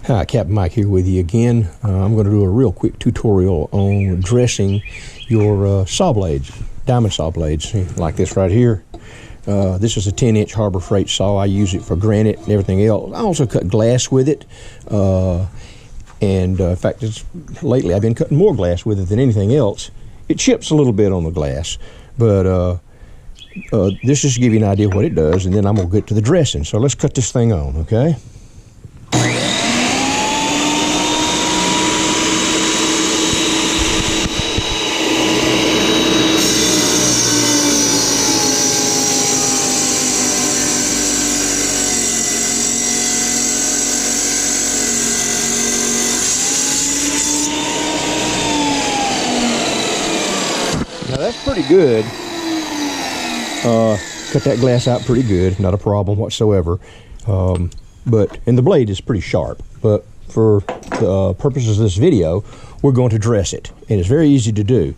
Hi, Captain Mike here with you again. I'm going to do a real quick tutorial on dressing your saw blades, diamond saw blades, like this right here. This is a 10-inch Harbor Freight saw. I use it for granite and everything else. I also cut glass with it. In fact, lately I've been cutting more glass with it than anything else. It chips a little bit on the glass, but this is to give you an idea of what it does, and then I'm going to get to the dressing. So let's cut this thing on, okay? Now that's pretty good. Cut that glass out pretty good, not a problem whatsoever. And the blade is pretty sharp. But for the purposes of this video, we're going to dress it, and it's very easy to do.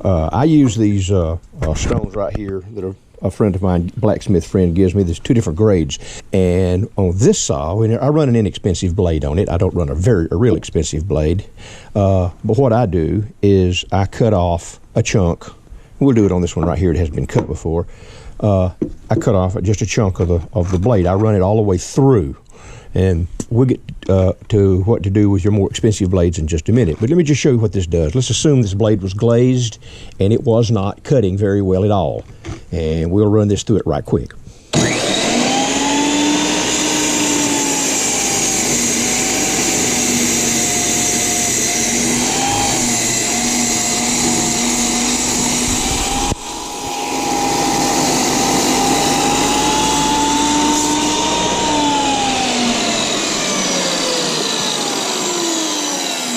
I use these stones right here that a friend of mine, blacksmith friend, gives me. There's two different grades, and on this saw, I run an inexpensive blade on it. I don't run a real expensive blade. But what I do is I cut off a chunk. We'll do it on this one right here. It has been cut before. I cut off just a chunk of the blade. I run it all the way through, and we'll get to what to do with your more expensive blades in just a minute. But let me just show you what this does. Let's assume this blade was glazed and it was not cutting very well at all, and we'll run this through it right quick.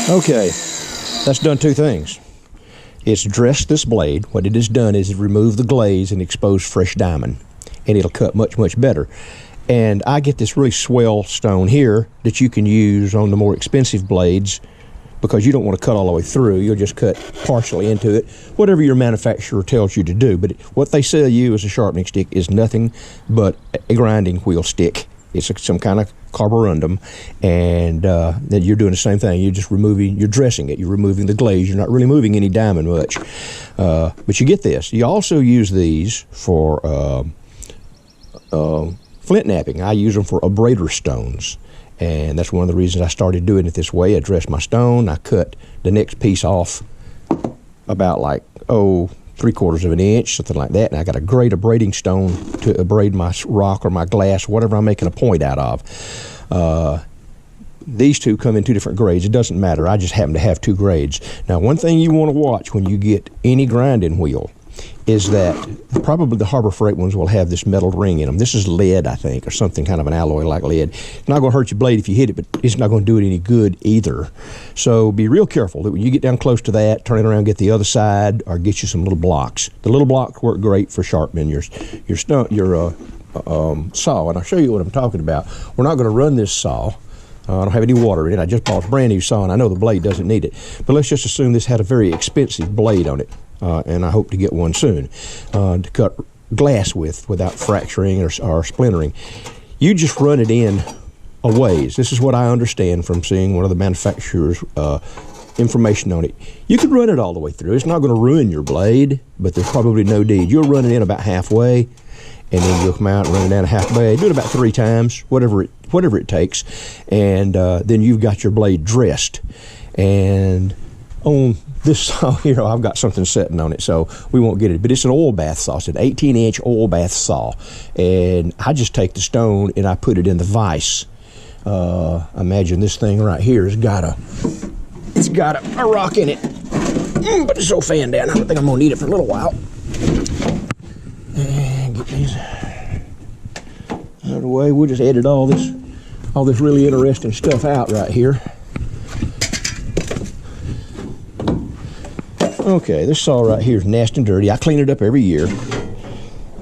Okay, that's done two things. It's dressed this blade. What it has done is remove the glaze and expose fresh diamond, and it'll cut much, much better. And I get this really swell stone here that you can use on the more expensive blades, because you don't want to cut all the way through. You'll just cut partially into it, whatever your manufacturer tells you to do. But what they sell you as a sharpening stick is nothing but a grinding wheel stick. It's some kind of carborundum, and then you're doing the same thing. You're dressing it. You're removing the glaze. You're not really moving any diamond much. But you get this. You also use these for flint knapping. I use them for abrader stones, and that's one of the reasons I started doing it this way. I dress my stone. I cut the next piece off about like, 3/4 of an inch, something like that, and I got a great abrading stone to abrade my rock or my glass, whatever I'm making a point out of. These two come in two different grades. It doesn't matter. I just happen to have two grades. Now, one thing you want to watch when you get any grinding wheel is that probably the Harbor Freight ones will have this metal ring in them. This is lead, I think, or something kind of an alloy like lead. It's not going to hurt your blade if you hit it, but it's not going to do it any good either. So be real careful that when you get down close to that, turn it around, get the other side, or get you some little blocks. The little blocks work great for sharpening your saw, and I'll show you what I'm talking about. We're not going to run this saw. I don't have any water in it. I just bought a brand new saw, and I know the blade doesn't need it. But let's just assume this had a very expensive blade on it. And I hope to get one soon to cut glass with without fracturing or splintering. You just run it in a ways. This is what I understand from seeing one of the manufacturer's information on it. You could run it all the way through. It's not going to ruin your blade, but there's probably no need. You'll run it in about halfway, and then you'll come out and run it down halfway. Do it about 3 times, whatever it takes, and then you've got your blade dressed. And on this saw here, I've got something setting on it, so we won't get it. But it's an oil bath saw. It's an 18-inch oil bath saw. And I just take the stone and I put it in the vise. Imagine this thing right here has got a rock in it. But it's so fan down, I don't think I'm going to need it for a little while. And get these out of the way. We'll just edit all this really interesting stuff out right here. Okay, this saw right here is nasty and dirty. I clean it up every year,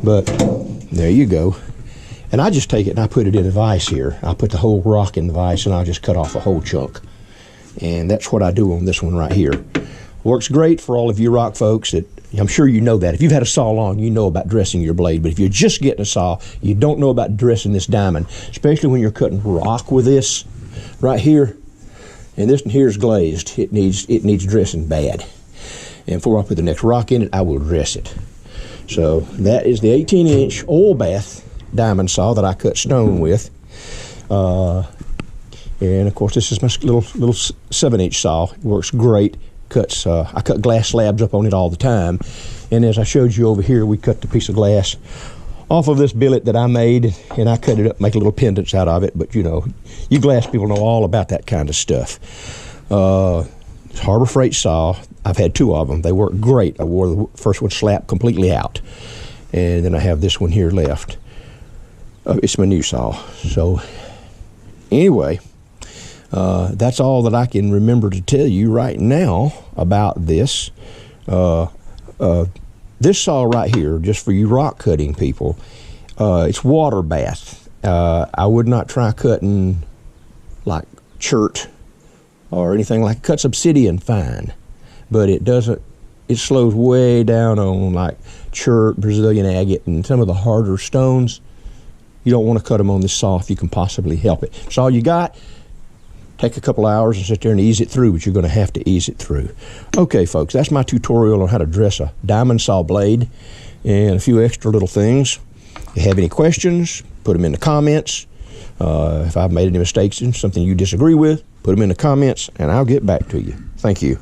but there you go. And I just take it and I put it in a vise here. I put the whole rock in the vise, and I'll just cut off a whole chunk. And that's what I do on this one right here. Works great for all of you rock folks. I'm sure you know that. If you've had a saw long, you know about dressing your blade. But if you're just getting a saw, you don't know about dressing this diamond, especially when you're cutting rock with this. right here, and this one here is glazed. It needs dressing bad. And before I put the next rock in it, I will dress it. So that is the 18-inch oil bath diamond saw that I cut stone with. And of course, this is my little 7-inch saw. It works great. I cut glass slabs up on it all the time. And as I showed you over here, we cut the piece of glass off of this billet that I made, and I cut it up, make little pendants out of it. But you know, you glass people know all about that kind of stuff. Harbor Freight saw. I've had 2 of them. They work great. I wore the first one slapped completely out, and then I have this one here left. It's my new saw. So anyway, that's all that I can remember to tell you right now about this. This saw right here, just for you rock cutting people, it's water bath. I would not try cutting like chert or anything like cuts obsidian fine, but it slows way down on like chert, Brazilian agate, and some of the harder stones. You don't want to cut them on this saw if you can possibly help it. That's all you got. Take a couple hours and sit there and ease it through, but you're going to have to ease it through. Okay, folks, that's my tutorial on how to dress a diamond saw blade and a few extra little things. If you have any questions, put them in the comments. If I've made any mistakes and something you disagree with, put them in the comments, and I'll get back to you. Thank you.